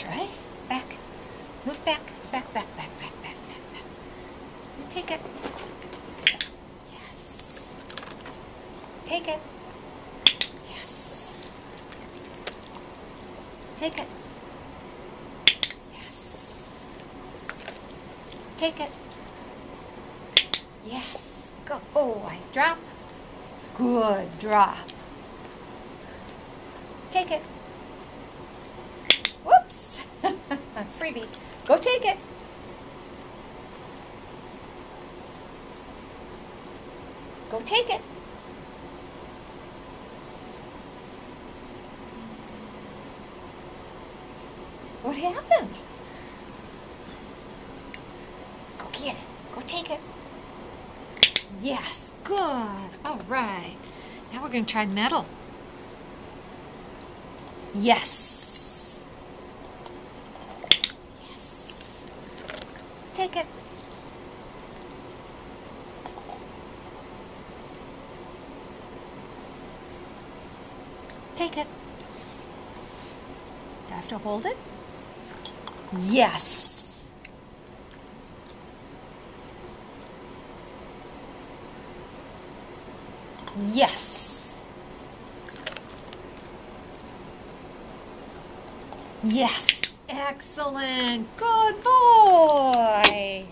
Try. Back. Move back. Back, back, back, back, back, back, back. And take it. Yes. Take it. Yes. Take it. Yes. Take it. Yes. Go. Oh, I drop. Good. Drop. Take it. Whoops. Freebie. Go take it. Go take it. What happened? Go get it. Go take it. Yes. Good. All right. Now we're going to try metal. Yes. Yes. Take it. Take it. Do I have to hold it? Yes. Yes. Yes. Excellent. Good boy.